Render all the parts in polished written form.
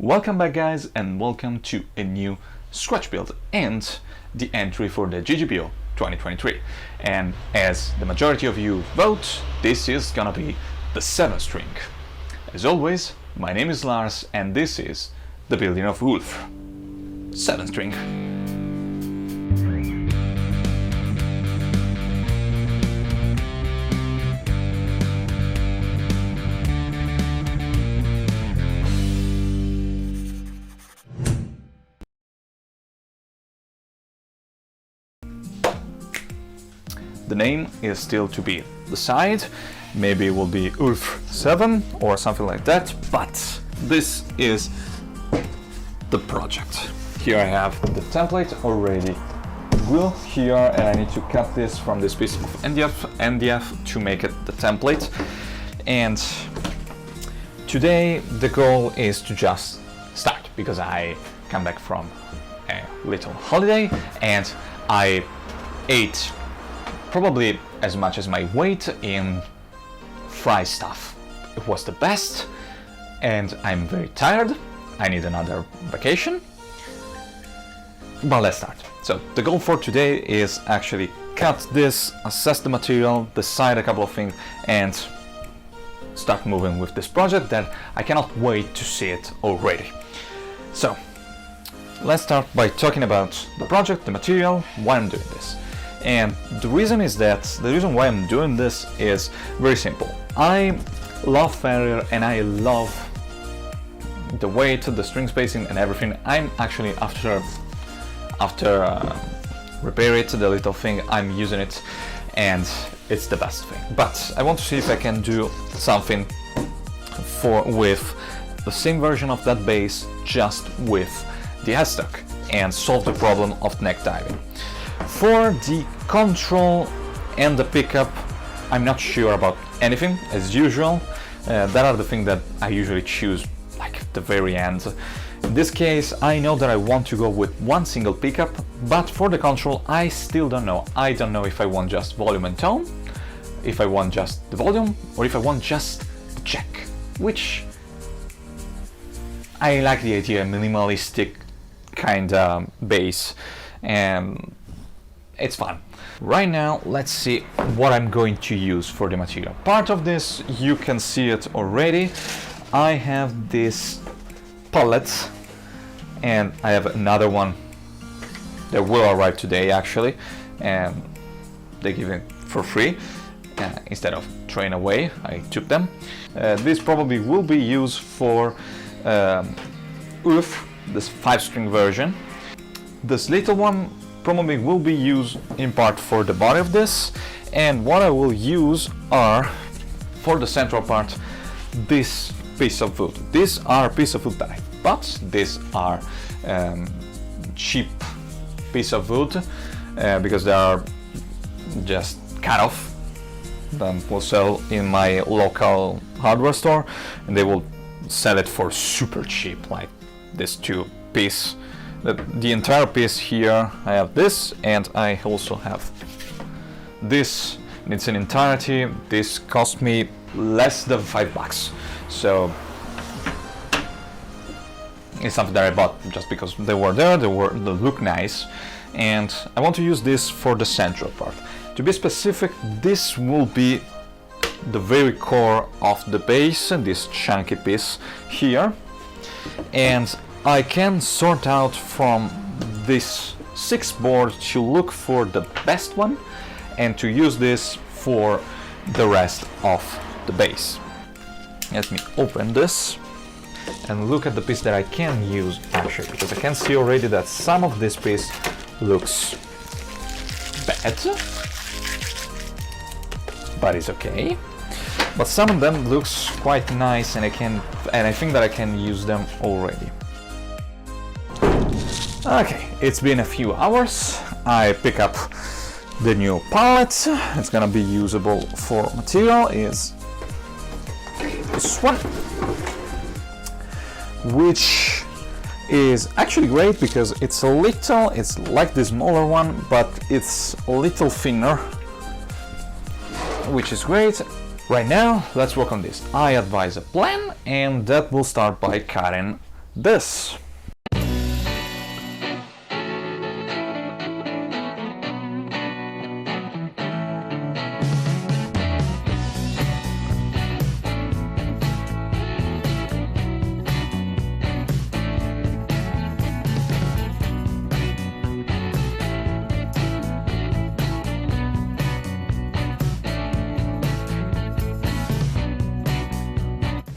Welcome back guys, and welcome to a new Scratch build and the entry for the GGBO 2023. And as the majority of you vote, this is gonna be the 7th string. As always, my name is Lars and this is the Building of Ulfr 7th string. The name is still to be decided. Maybe it will be Ulfr 7 or something like that, but this is the project. Here I have the template already glued here, and I need to cut this from this piece of NDF to make it the template. And today the goal is to just start, because I come back from a little holiday and I ate probably as much as my weight in fry stuff. It was the best and I'm very tired. I need another vacation. But let's start. So the goal for today is actually cut this, assess the material, decide a couple of things and start moving with this project that I cannot wait to see it already. So let's start by talking about the project, the material, why I'm doing this. And the reason why I'm doing this is very simple. I love Fenrir and I love the weight, the string spacing and everything. I'm actually after repair it, the little thing, I'm using it and it's the best thing. But I want to see if I can do something with the same version of that base, just with the headstock, and solve the problem of neck diving. For the control and the pickup, I'm not sure about anything, as usual. That are the things that I usually choose like at the very end. In this case, I know that I want to go with one single pickup, but for the control, I still don't know. I don't know if I want just volume and tone, if I want just the volume, or if I want just the check, which I like the idea, minimalistic kind of bass, and it's fun. Right now, let's see what I'm going to use for the material. Part of this, you can see it already. I have this pallet, and I have another one that will arrive today actually, and they give it for free instead of throwing away. I took them. This probably will be used for Ulfr, this 5-string version. This little one probably will be used in part for the body of this, and what I will use are, for the central part, this piece of wood. These are piece of wood that I bought. These are cheap piece of wood because they are just cut off, then will sell in my local hardware store, and they will sell it for super cheap, like this 2-piece. The entire piece here, I have this, and I also have this in its entirety. This cost me less than $5, so it's something that I bought just because they were there, they look nice, and I want to use this for the central part. To be specific, this will be the very core of the base, this chunky piece here, and I can sort out from this 6 board to look for the best one and to use this for the rest of the base. Let me open this and look at the piece that I can use actually, because I can see already that some of this piece looks bad, but it's okay. But some of them looks quite nice, and I think that I can use them already. Okay, it's been a few hours. I pick up the new pallet. It's gonna be usable for material. Is this one, which is actually great because it's like the smaller one, but it's a little thinner, which is great. Right now, let's work on this. I advise a plan, and that will start by cutting this.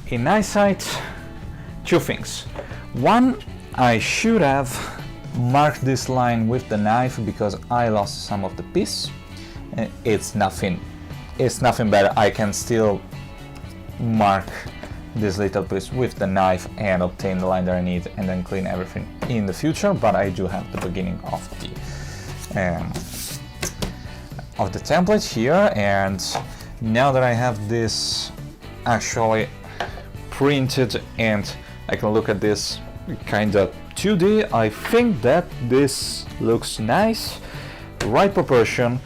In eyesight, two things. One, I should have marked this line with the knife because I lost some of the piece. It's nothing better. I can still mark this little piece with the knife and obtain the line that I need and then clean everything in the future, but I do have the beginning of the template here, and now that I have this actually printed and I can look at this kinda 2D, I think that this looks nice, right proportion,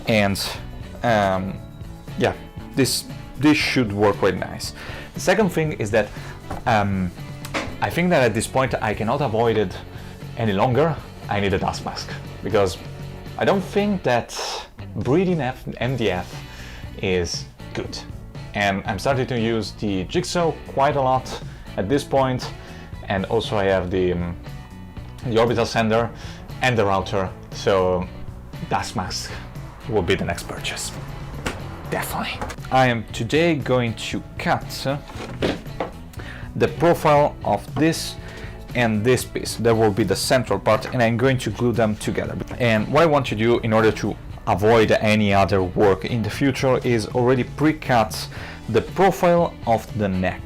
and yeah, this should work quite nice. The second thing is that I think that at this point I cannot avoid it any longer. I need a dust mask because I don't think that breathing MDF is good. And I'm starting to use the jigsaw quite a lot at this point, and also I have the orbital sander and the router, so dust mask will be the next purchase. Definitely. I am today going to cut the profile of this and this piece. That will be the central part, and I'm going to glue them together. And what I want to do in order to avoid any other work in the future is already pre-cut the profile of the neck.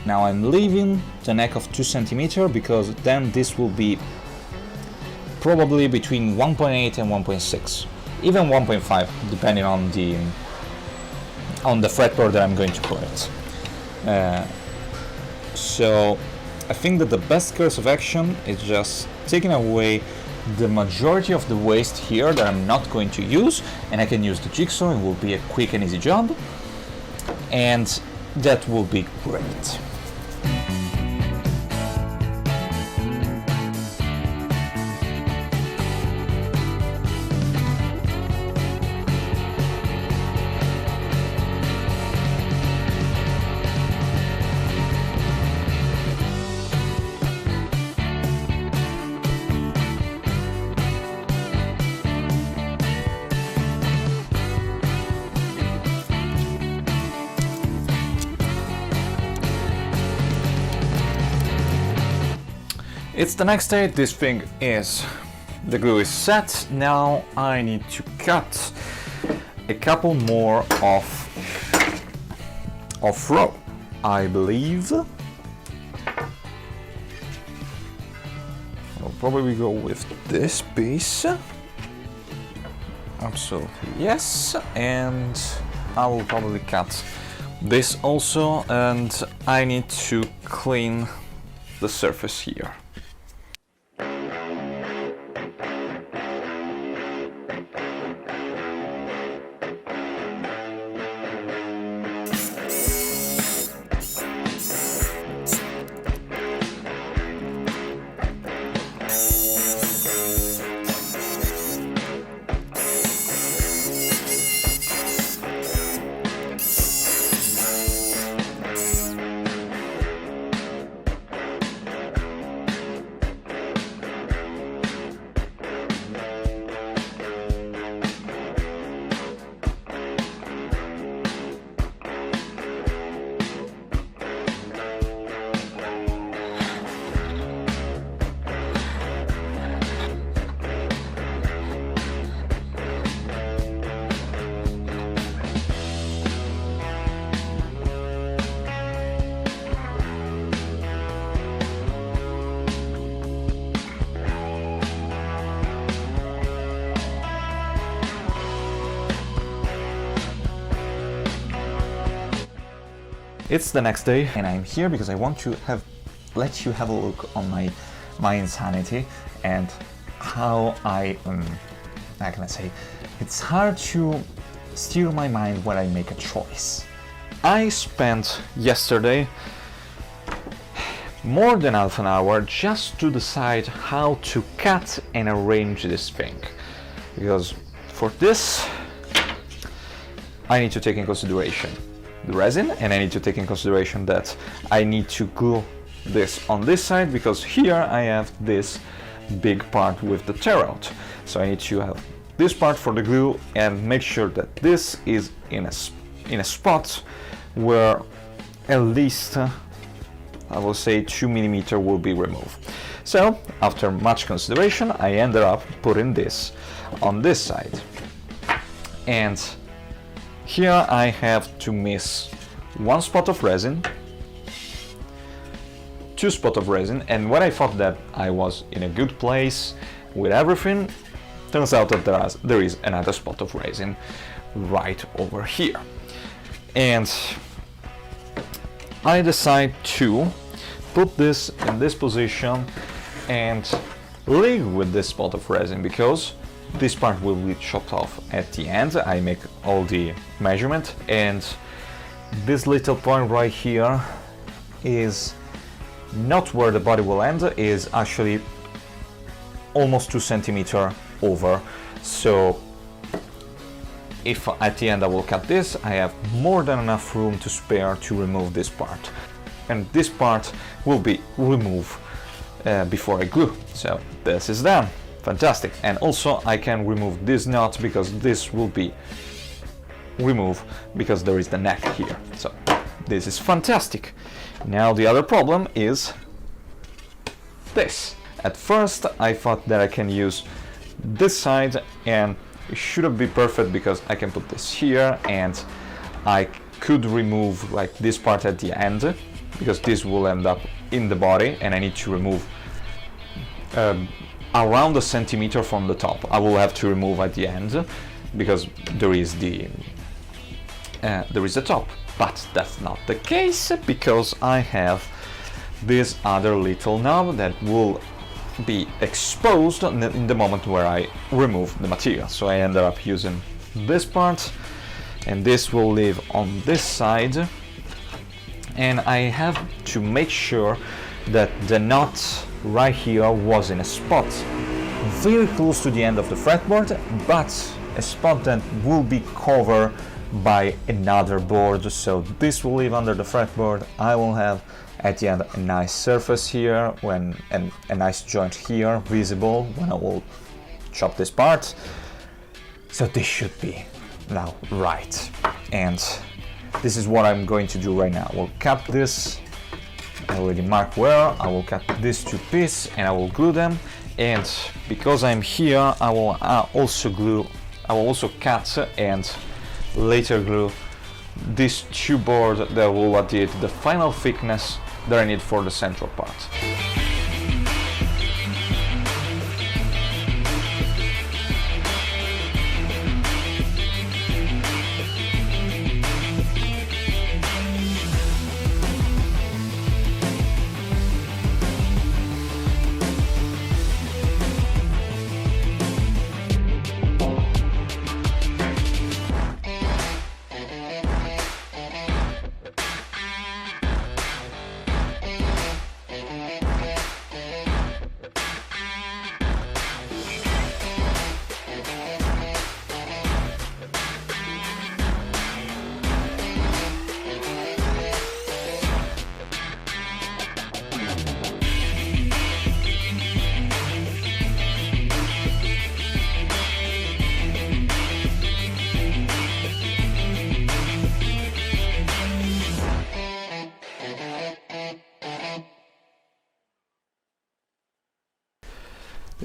Now I'm leaving the neck of 2 cm because then this will be probably between 1.8 and 1.6, even 1.5, depending on the fretboard that I'm going to put it. So I think that the best course of action is just taking away the majority of the waste here that I'm not going to use, and I can use the jigsaw. It will be a quick and easy job, and that will be great. It's the next day. This thing is, the glue is set. Now I need to cut a couple more of row, I believe. I'll probably go with this piece. Absolutely yes, and I will probably cut this also, and I need to clean the surface here. It's the next day and I'm here because I want to let you have a look on my insanity and how how can I say, it's hard to steer my mind when I make a choice. I spent yesterday more than half an hour just to decide how to cut and arrange this thing. Because for this, I need to take in consideration the resin, and I need to take in consideration that I need to glue this on this side, because here I have this big part with the tear out. So I need to have this part for the glue and make sure that this is in a spot where at least I will say 2 millimeters will be removed. So after much consideration, I ended up putting this on this side, and here I have to miss 1 spot of resin, 2 spots of resin, and when I thought that I was in a good place with everything, turns out that there is another spot of resin right over here. And I decide to put this in this position and leave with this spot of resin, because this part will be chopped off at the end. I make all the measurement, and this little point right here is not where the body will end, is actually almost 2 centimeters over. So if at the end I will cut this, I have more than enough room to spare to remove this part, and this part will be removed before I glue. So this is done. Fantastic. And also I can remove this knot, because this will be removed because there is the neck here. So this is fantastic. Now the other problem is this. At first I thought that I can use this side, and it shouldn't be perfect because I can put this here and I could remove like this part at the end, because this will end up in the body and I need to remove around a centimeter from the top. I will have to remove at the end because there is the top, but that's not the case, because I have this other little knob that will be exposed in the moment where I remove the material. So I ended up using this part, and this will live on this side, and I have to make sure that the knot right here was in a spot very close to the end of the fretboard, but a spot that will be covered by another board. So this will live under the fretboard. I will have at the end a nice surface here, and a nice joint here visible when I will chop this part. So this should be now right, and this is what I'm going to do right now. I will cut this. I already marked where. I will cut these 2 pieces and I will glue them, and because I'm here I will also cut and later glue these 2 boards that will adhere to the final thickness that I need for the central part.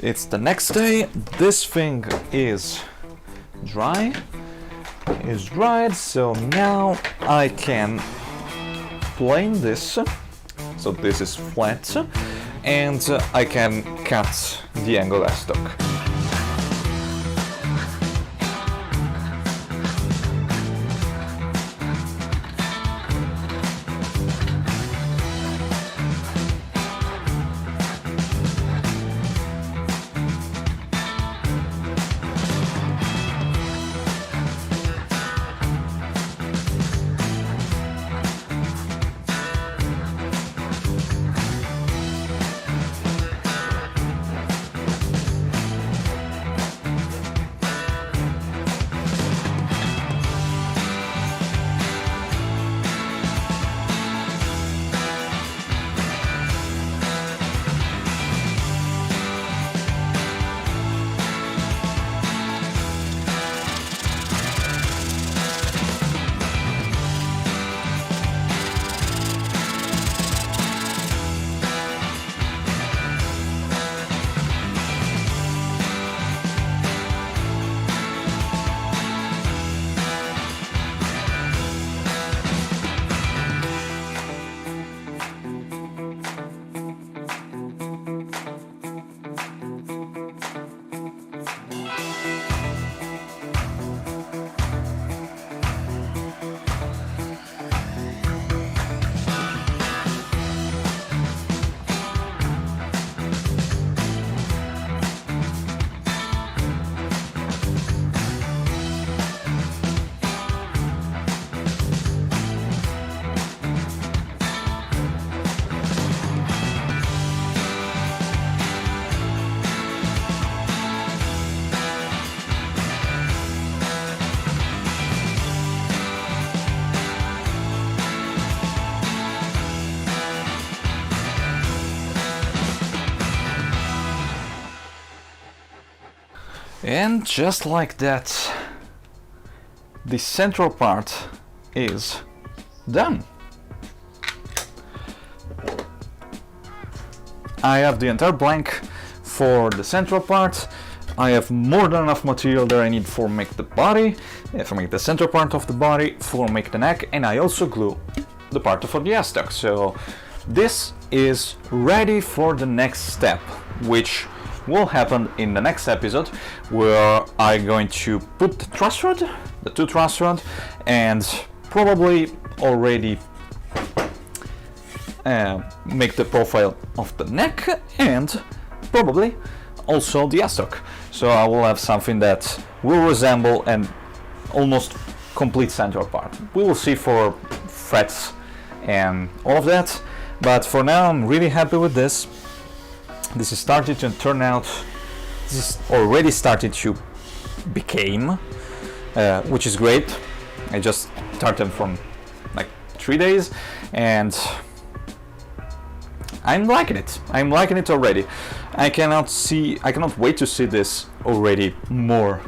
It's the next day. This thing is dried, so now I can plane this, so this is flat, and I can cut the angle I stuck. And just like that, the central part is done. I have the entire blank for the central part. I have more than enough material that I need for make the body, for make the center part of the body, for make the neck, and I also glue the part for the S-tuck. So this is ready for the next step, which will happen in the next episode, where I'm going to put the truss rod, the 2 truss rod, and probably already make the profile of the neck, and probably also the S-tuck. So I will have something that will resemble an almost complete central part. We will see for frets and all of that, but for now I'm really happy with this. This is starting to turn out, this is already started to become, which is great. I just started from like 3 days and I'm liking it. I'm liking it already. I cannot wait to see this already more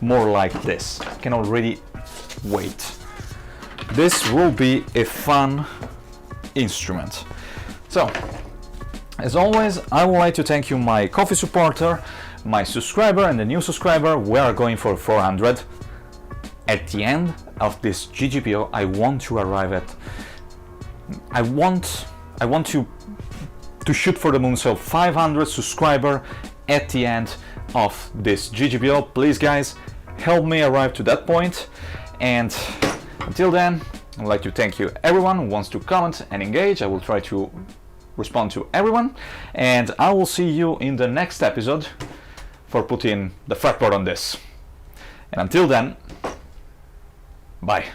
like this. I can already wait. This will be a fun instrument. So, as always, I would like to thank you, my coffee supporter, my subscriber, and the new subscriber. We are going for 400. At the end of this GGBO, I want to arrive at. I want to shoot for the moon. So 500 subscriber at the end of this GGBO. Please, guys, help me arrive to that point. And until then, I'd like to thank you, everyone who wants to comment and engage. I will try to respond to everyone, and I will see you in the next episode for putting the fretboard on this. And until then, bye.